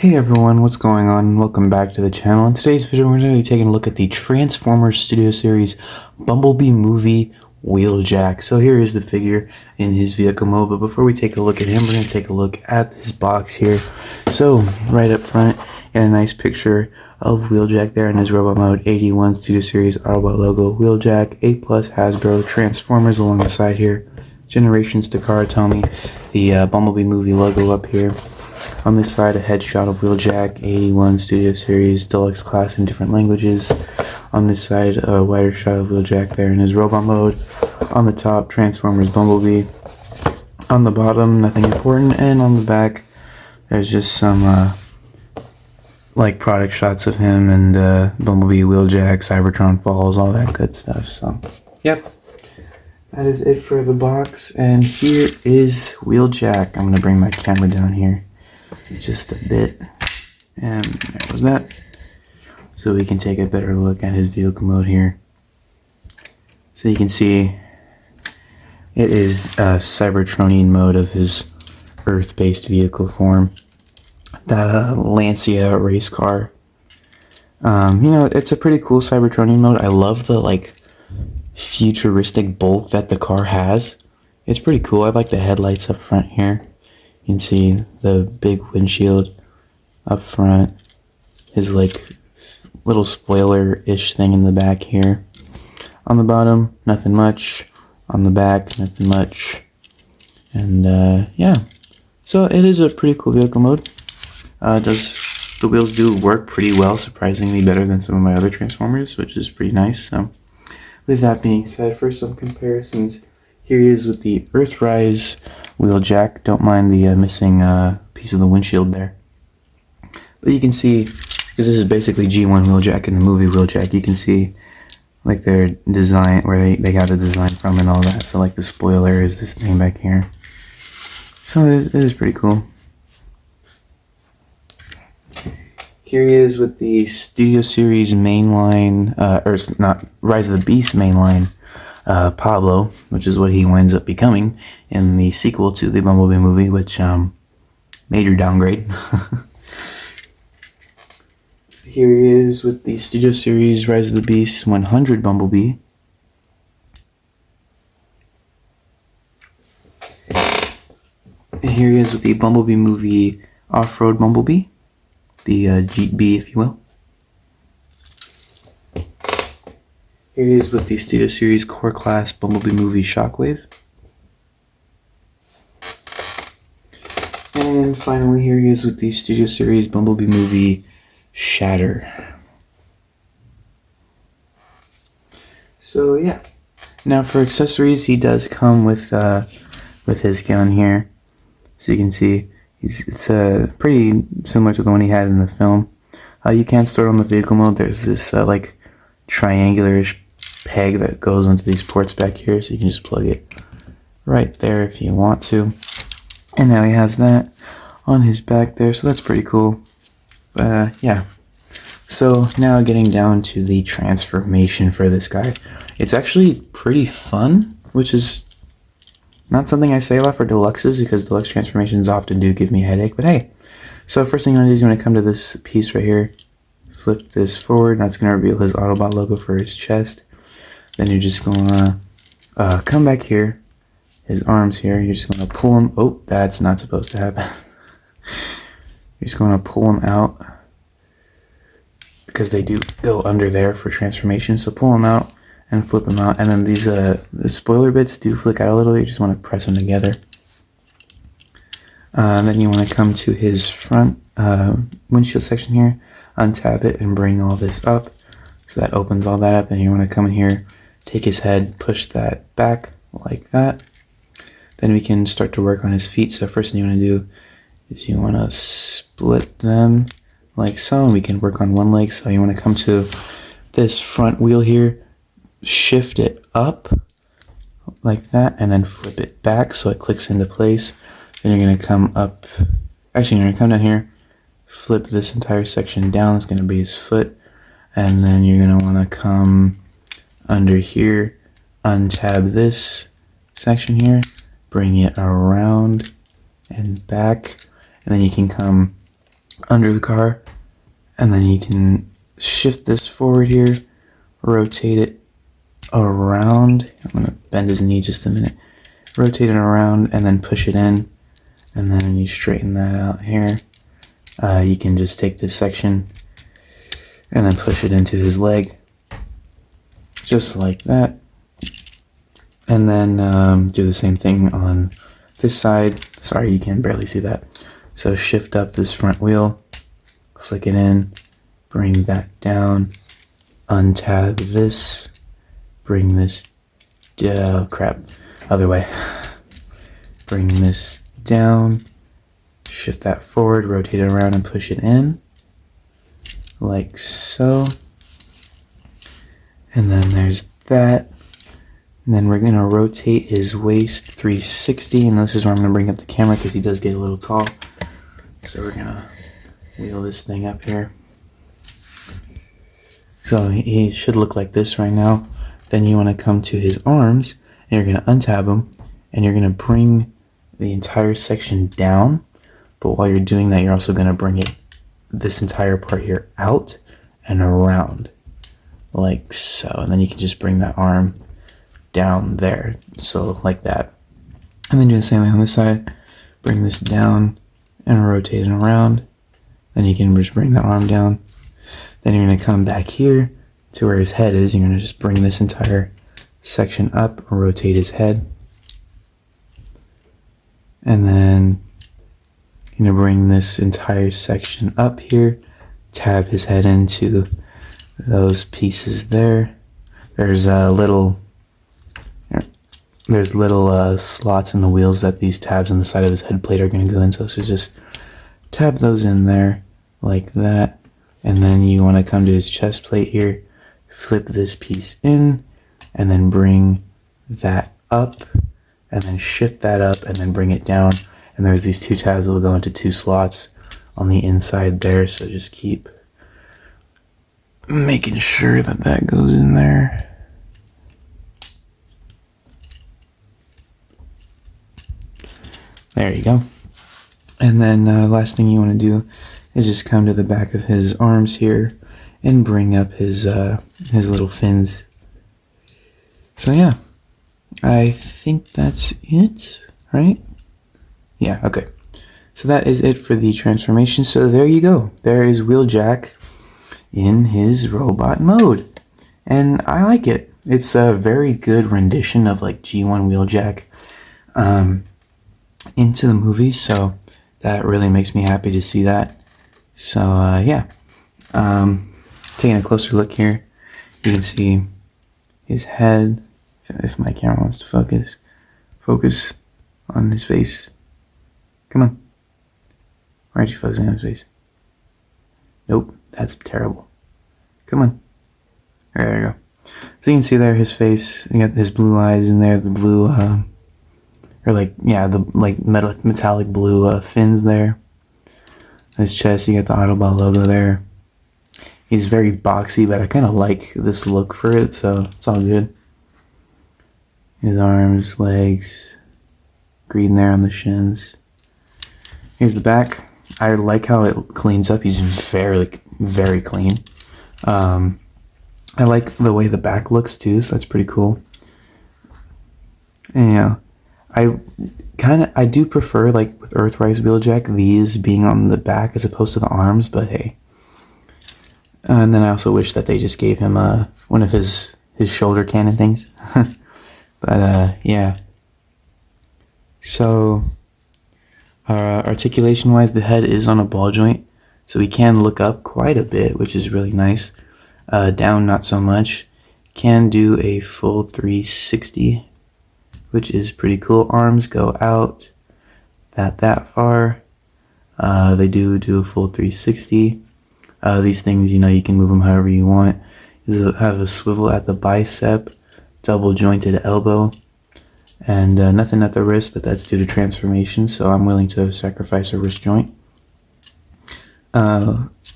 Hey everyone, what's going on? Welcome back to the channel. In today's video, we're going to be taking a look at the Transformers Studio Series Bumblebee movie Wheeljack. So here is the figure in his vehicle mode, but before we take a look at him, we're going to take a look at his box here. So right up front, got a nice picture of Wheeljack there in his robot mode, 81 Studio Series Autobot logo, Wheeljack, A+ Hasbro, Transformers along the side here, Generations Takara Tomy, the Bumblebee movie logo up here. On this side, a headshot of Wheeljack, 81 Studio Series, Deluxe Class in different languages. On this side, a wider shot of Wheeljack there in his robot mode. On the top, Transformers Bumblebee. On the bottom, nothing important. And on the back, there's just some like product shots of him and Bumblebee, Wheeljack, Cybertron Falls, all that good stuff. So, yep. That is it for the box. And here is Wheeljack. I'm going to bring my camera down here just a bit, and there goes that, so we can take a better look at his vehicle mode here. So you can see it is a Cybertronian mode of his Earth-based vehicle form, that Lancia race car. You know, it's a pretty cool Cybertronian mode. I love the like futuristic bulk that the car has. It's pretty cool. I like the headlights up front here. You can see the big windshield up front, his like little spoiler-ish thing in the back here. On the bottom, nothing much. On the back, nothing much. And yeah, so it is a pretty cool vehicle mode. The wheels do work pretty well, surprisingly better than some of my other Transformers, which is pretty nice. So with that being said, for some comparisons, here he is with the Earthrise Wheeljack. Don't mind the missing piece of the windshield there. But you can see, because this is basically G1 Wheeljack in the movie Wheeljack, you can see like their design, where they got the design from and all that. So like the spoiler is this thing back here. So it is pretty cool. Here he is with the Studio Series mainline, or not, Rise of the Beast mainline, Pablo, which is what he winds up becoming in the sequel to the Bumblebee movie, which major downgrade. Here he is with the Studio Series Rise of the Beast 100 Bumblebee. Here he is with the Bumblebee movie Off-Road Bumblebee, the Jeep B, if you will. Here he is with the Studio Series Core Class Bumblebee movie Shockwave. And finally, here he is with the Studio Series Bumblebee movie Shatter. So yeah. Now for accessories, he does come with his gun here. So you can see it's pretty similar to the one he had in the film. You can store it on the vehicle mode. There's this like triangular-ish peg that goes onto these ports back here, so you can just plug it right there if you want to. And now he has that on his back there, so that's pretty cool. Yeah. So now getting down to the transformation for this guy. It's actually pretty fun, which is not something I say a lot for deluxes, because deluxe transformations often do give me a headache, but hey. So first thing you want to do is you want to come to this piece right here, flip this forward, and that's going to reveal his Autobot logo for his chest. Then you're just going to come back here, his arms here, you're just going to pull him. Oh, that's not supposed to happen. You're just going to pull him out, because they do go under there for transformation. So pull them out and flip them out, and then these the spoiler bits do flick out a little. You just want to press them together. Then you want to come to his front windshield section here, untab it, and bring all this up. So that opens all that up, and you want to come in here, take his head, push that back like that. Then we can start to work on his feet. So first thing you want to do is you want to split them like so, and we can work on one leg. So you want to come to this front wheel here, shift it up like that, and then flip it back so it clicks into place. Then you're going to come up, actually you're going to come down here, flip this entire section down. It's going to be his foot. And then you're going to want to come under here, untab this section here, bring it around and back, and then you can come under the car, and then you can shift this forward here, rotate it around. I'm going to bend his knee just a minute. Rotate it around and then push it in, and then you straighten that out here. You can just take this section and then push it into his leg, just like that. And then do the same thing on this side. Sorry, you can barely see that. So shift up this front wheel, flick it in, bring that down, untab this, bring this, other way. Bring this down, shift that forward, rotate it around and push it in, like so. And then there's that. And then we're going to rotate his waist 360, and this is where I'm going to bring up the camera because he does get a little tall. So we're going to wheel this thing up here. So he should look like this right now. Then you want to come to his arms, and you're going to untab them, and you're going to bring the entire section down. But while you're doing that, you're also going to bring this entire part here out and around, like so. And then you can just bring that arm down there, so like that. And then do the same thing on this side. Bring this down and rotate it around. Then you can just bring that arm down. Then you're going to come back here to where his head is. You're going to just bring this entire section up and rotate his head. And then you're going to bring this entire section up here, tab his head into those pieces there. There's little slots in the wheels that these tabs on the side of his head plate are going to go in. So just tab those in there like that. And then you want to come to his chest plate here, flip this piece in, and then bring that up, and then shift that up, and then bring it down. And there's these two tabs that will go into two slots on the inside there. So just keep making sure that that goes in there. There you go. And then last thing you want to do is just come to the back of his arms here and bring up his little fins. So yeah, I think that's it, right? Yeah, okay. So that is it for the transformation. So there you go. There is Wheeljack in his robot mode. And I like it. It's a very good rendition of like G1 Wheeljack into the movie, so that really makes me happy to see that. So yeah, taking a closer look here, you can see his head. If my camera wants to focus on his face. Come on, why aren't you focusing on his face? Nope, that's terrible. Come on, there you go. So you can see there his face. You got his blue eyes in there, the blue the metallic blue fins there. His chest, you got the Autobot logo there. He's very boxy, but I kind of like this look for it, so it's all good. His arms, legs, green there on the shins. Here's the back. I like how it cleans up. He's very, very clean. I like the way the back looks too, so that's pretty cool. And, you know, I do prefer, like with Earthrise Wheeljack, these being on the back as opposed to the arms, but hey. And then I also wish that they just gave him one of his shoulder cannon things. But yeah. So articulation wise, the head is on a ball joint, so he can look up quite a bit, which is really nice. Down not so much. Can do a full 360, which is pretty cool. Arms go out that far. They do a full 360. These things, you know, you can move them however you want. Have a swivel at the bicep, double jointed elbow, and nothing at the wrist, but that's due to transformation, so I'm willing to sacrifice a wrist joint.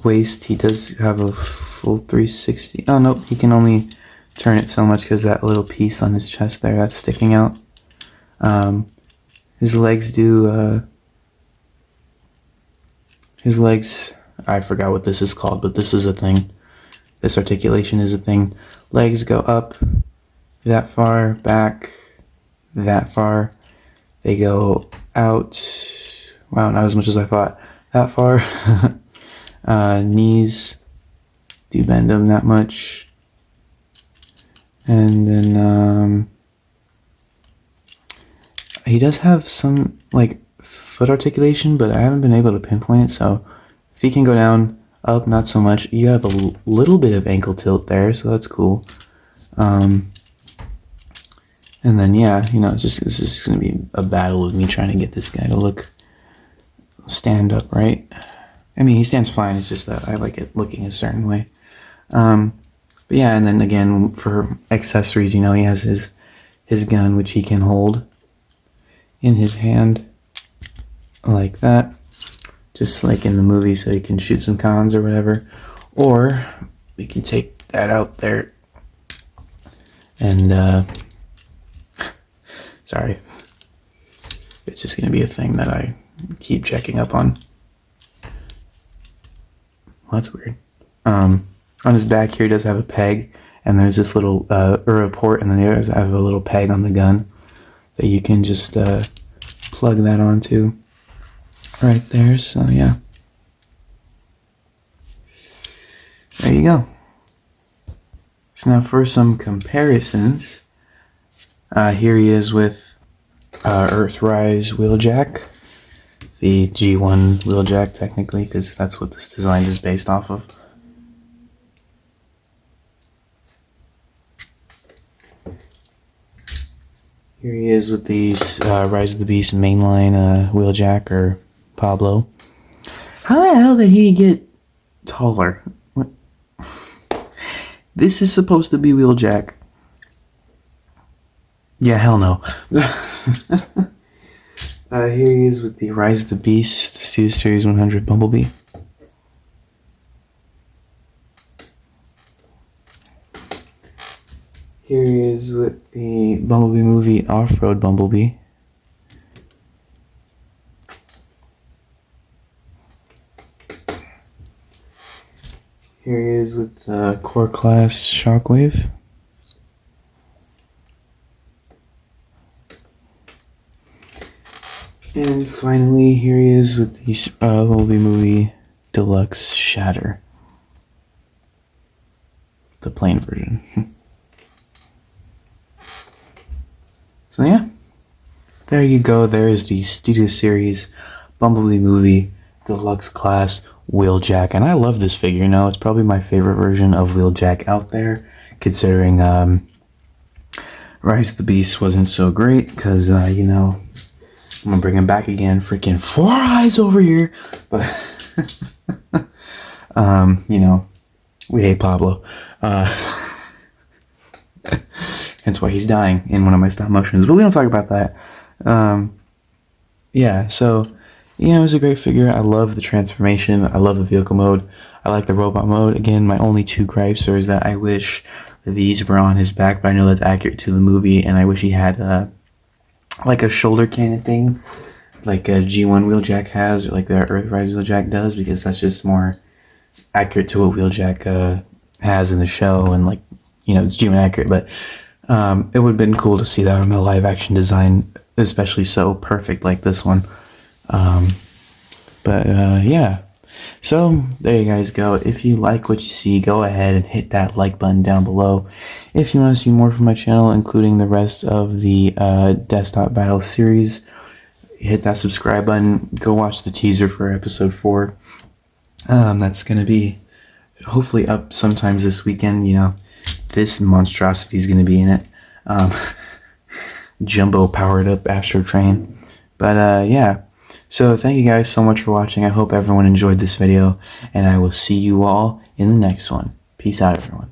Waist, he does have a full 360. Oh nope, he can only turn it so much because that little piece on his chest there, that's sticking out. His legs do His legs, I forgot what this is called, but this is a thing. This articulation is a thing. Legs go up that far, back that far. They go out. Wow, not as much as I thought. That far. Knees do bend them that much. And then he does have some like foot articulation, but I haven't been able to pinpoint it. So if he can go down, up, not so much. You have a little bit of ankle tilt there, so that's cool. And then yeah, you know, this is gonna be a battle of me trying to get this guy to stand up right. I mean, he stands fine. It's just that I like it looking a certain way. But yeah, and then again for accessories, you know, he has his gun, which he can hold in his hand like that, just like in the movie, so he can shoot some cons or whatever. Or we can take that out there and sorry, it's just gonna be a thing that I keep checking up on. Well, that's weird. On his back here, he does have a peg, and there's this little or a port, and then there's I have a little peg on the gun that you can just plug that onto right there. So yeah, there you go. So now for some comparisons, here he is with Earthrise Wheeljack, the G1 Wheeljack technically, because that's what this design is based off of. Here he is with the Rise of the Beast mainline Wheeljack, or Pablo. How the hell did he get taller? What? This is supposed to be Wheeljack. Yeah, hell no. Here he is with the Rise of the Beast Studio Series 100 Bumblebee. Here he is with the Bumblebee movie Off-Road Bumblebee. Here he is with the Core Class Shockwave. And finally, here he is with the Bumblebee movie Deluxe Shatter. The plain version. So yeah, there you go. There is the Studio Series Bumblebee movie Deluxe Class Wheeljack, and I love this figure. You know, it's probably my favorite version of Wheeljack out there, considering Rise of the Beast wasn't so great, because you know, I'm gonna bring him back again. Freaking 4 eyes over here, but you know, we hate Pablo. Hence why he's dying in one of my stop motions. But we don't talk about that. Yeah, so, you know, it was a great figure. I love the transformation. I love the vehicle mode. I like the robot mode. Again, my only 2 gripes are that I wish these were on his back, but I know that's accurate to the movie, and I wish he had like a shoulder cannon thing, like a G1 Wheeljack has, or like the Earthrise Wheeljack does, because that's just more accurate to what Wheeljack has in the show, and like, you know, it's G1 accurate, but it would have been cool to see that on the live action design, especially so perfect like this one. Yeah, so there you guys go. If you like what you see, go ahead and hit that like button down below. If you want to see more from my channel, including the rest of the desktop battle series, hit that subscribe button. Go watch the teaser for episode 4. That's gonna be hopefully up sometimes this weekend. You know, this monstrosity is gonna be in it. Jumbo powered up Astro Train. But yeah, so thank you guys so much for watching. I hope everyone enjoyed this video, and I will see you all in the next one. Peace out, everyone.